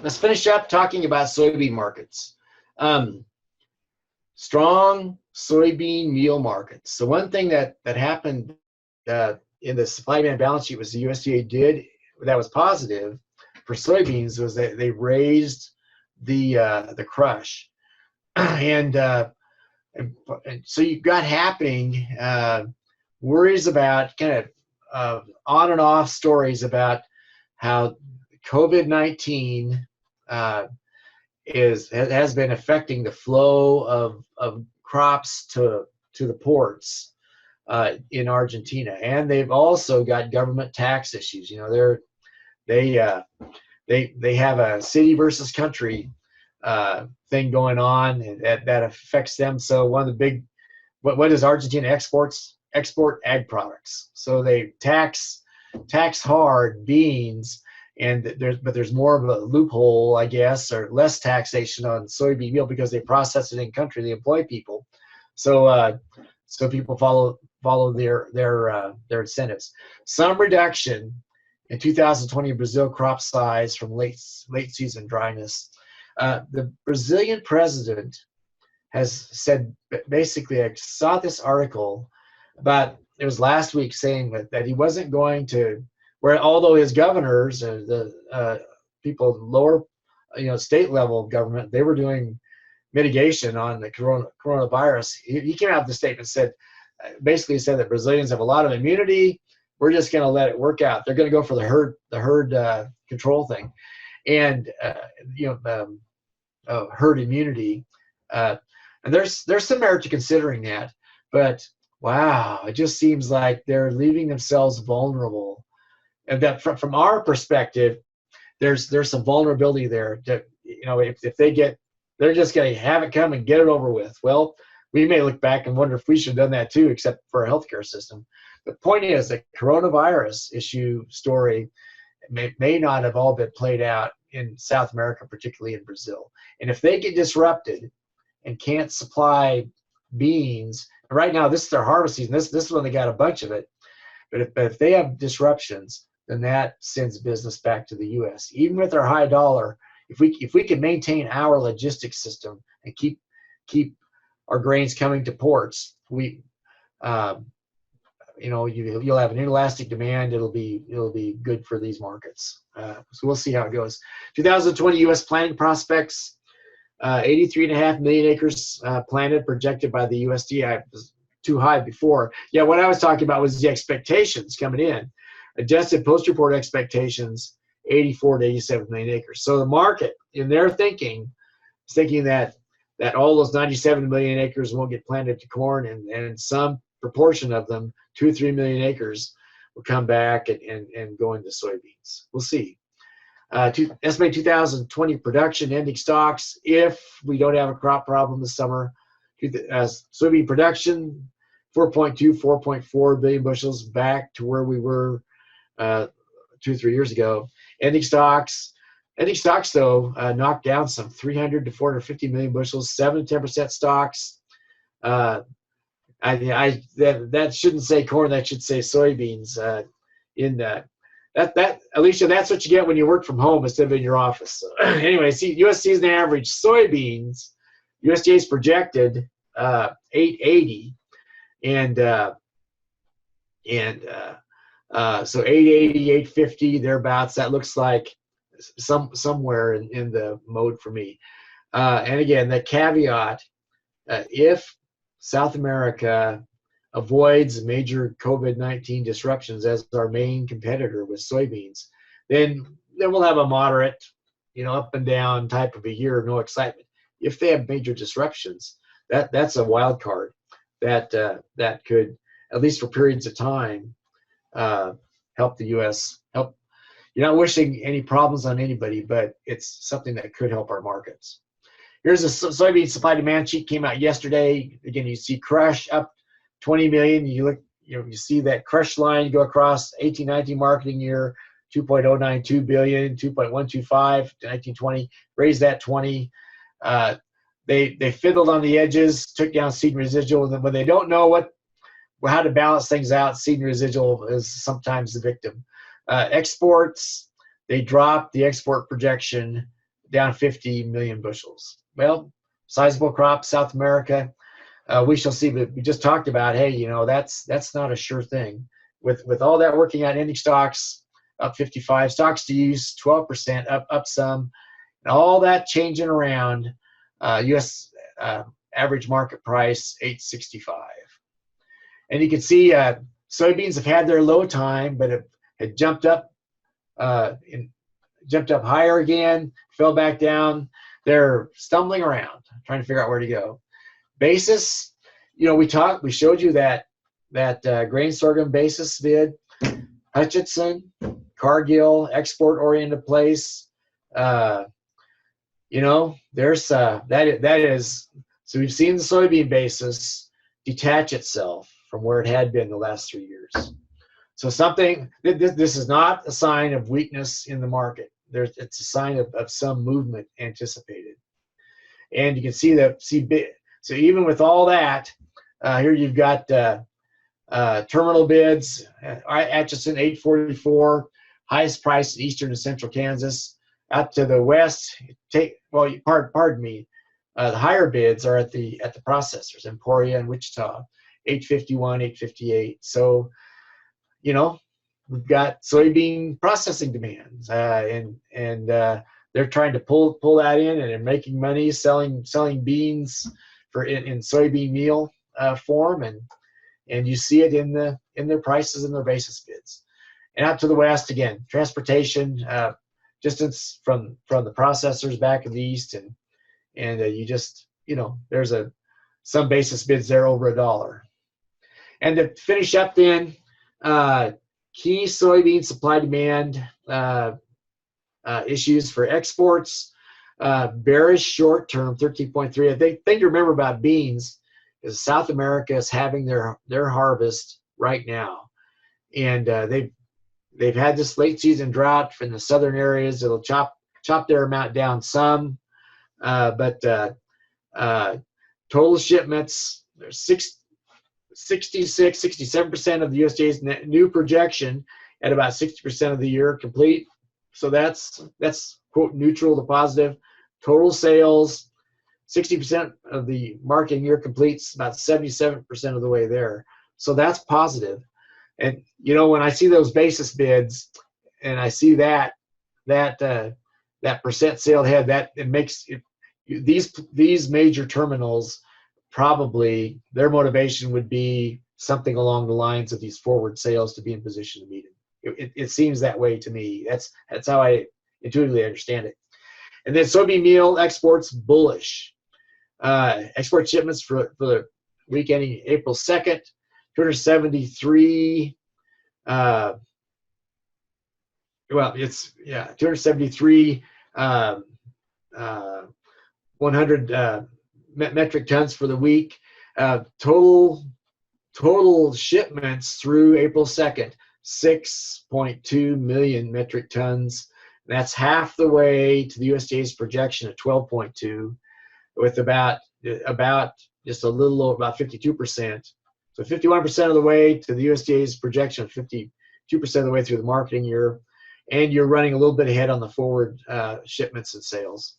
let's finish up talking about soybean markets. Strong soybean meal markets. So one thing that happened in the supply demand balance sheet was the USDA did that was positive for soybeans was that they raised the crush, and so you've got happening worries about kind of on and off stories about how COVID-19 has been affecting the flow of crops to the ports in Argentina, and they've also got government tax issues. You know, they have a city versus country thing going on, and that affects them. So one of the big what does Argentina export ag products. So they tax hard beans, and there's more of a loophole, I guess, or less taxation on soybean meal because they process it in country. They employ people, so people follow their incentives. Some reduction in 2020 Brazil crop size from late season dryness. The Brazilian president has said, basically, I saw this article about, it was last week, saying that he wasn't going to, where although his governors, the people lower, state level of government, they were doing mitigation on the coronavirus. He came out with a statement, basically said that Brazilians have a lot of immunity. We're just going to let it work out. They're going to go for the herd control thing, and herd immunity. And there's some merit to considering that, but wow, it just seems like they're leaving themselves vulnerable, and that from our perspective, there's some vulnerability there. That, if they're just going to have it come and get it over with. Well, we may look back and wonder if we should have done that too, except for our healthcare system. The point is, the coronavirus story may not have all been played out in South America, particularly in Brazil. And if they get disrupted and can't supply beans, and right now this is their harvest season, this is when they got a bunch of it, but if they have disruptions, then that sends business back to the U.S. Even with our high dollar, if we can maintain our logistics system and keep our grains coming to ports, you'll have an inelastic demand. It'll be good for these markets. So we'll see how it goes. 2020 U.S. planting prospects, 83.5 million acres planted, projected by the USDA. I was too high before. Yeah, what I was talking about was the expectations coming in. Adjusted post-report expectations, 84 to 87 million acres. So the market, in their thinking, is thinking that all those 97 million acres won't get planted to corn, and some proportion of them, 2 or 3 million acres, will come back and go into soybeans. We'll see. Estimate 2020 production ending stocks if we don't have a crop problem this summer. Soybean production, 4.4 billion bushels, back to where we were 2 or 3 years ago. Ending stocks though knocked down some 300 to 450 million bushels, 7 to 10% stocks. That shouldn't say corn, that should say soybeans. That Alicia, that's what you get when you work from home instead of in your office. So, anyway, see, U.S. season average soybeans, USDA's projected 880, and so 880, 850 thereabouts. That looks like somewhere in the mode for me. And again, the caveat: if South America avoids major COVID-19 disruptions as our main competitor with soybeans, then we'll have a moderate, up and down type of a year, no excitement. If they have major disruptions, that's a wild card that could, at least for periods of time, help the U.S. help. You're not wishing any problems on anybody, but it's something that could help our markets. Here's a soybean supply demand sheet, came out yesterday. Again, you see crush up 20 million. You see that crush line go across 18-19 marketing year, 2.092 billion, 2.125 to 1920. Raised that 20. They fiddled on the edges, took down seed and residual, and then when they don't know how to balance things out, seed and residual is sometimes the victim. Exports, they dropped the export projection down 50 million bushels. Well, sizable crop, South America. We shall see, but we just talked about, hey, you know, that's not a sure thing. With all that working out, ending stocks up 55, stocks to use 12%, up some, and all that changing around. U.S. Average market price 865, and you can see soybeans have had their low time, but it had jumped up higher again, fell back down. They're stumbling around, trying to figure out where to go. Basis, you know, we showed you that grain sorghum basis bid. Hutchinson, Cargill, export-oriented place. You know, there's that is. So we've seen the soybean basis detach itself from where it had been the last 3 years. So something, this is not a sign of weakness in the market. It's a sign of some movement anticipated. And you can see so even with all that, here you've got terminal bids. Atchison 844, highest price in eastern and central Kansas. Out to the west, pardon me. The higher bids are at the processors, Emporia and Wichita, 851, 858. So, you know, we've got soybean processing demands, and they're trying to pull that in, and they're making money selling beans in soybean meal form, and you see it in their prices and their basis bids. And out to the west again, transportation distance from the processors back in the east, and you just, you know, there's some basis bids there over $1. And to finish up then, key soybean supply demand issues for exports. Bearish short term 13.3. I think you remember about beans is South America is having their harvest right now, and they've had this late season drought from the southern areas. It'll chop their amount down some, but total shipments, there's 67% of the USDA's new projection at about 60% of the year complete. So that's quote neutral to positive. Total sales, 60% of the marketing year completes, about 77% of the way there. So that's positive. And you know, when I see those basis bids and I see that percent sale ahead, that it makes it, these major terminals, probably their motivation would be something along the lines of these forward sales to be in position to meet it. It seems that way to me. That's how I intuitively understand it. And then soybean meal exports bullish. Export shipments for the week ending April 2nd, 273. 273 100 metric tons for the week. Total shipments through April 2nd, 6.2 million metric tons. That's half the way to the USDA's projection of 12.2, with about just a little over about 52%. So 51% of the way to the USDA's projection of 52% of the way through the marketing year, and you're running a little bit ahead on the forward shipments and sales.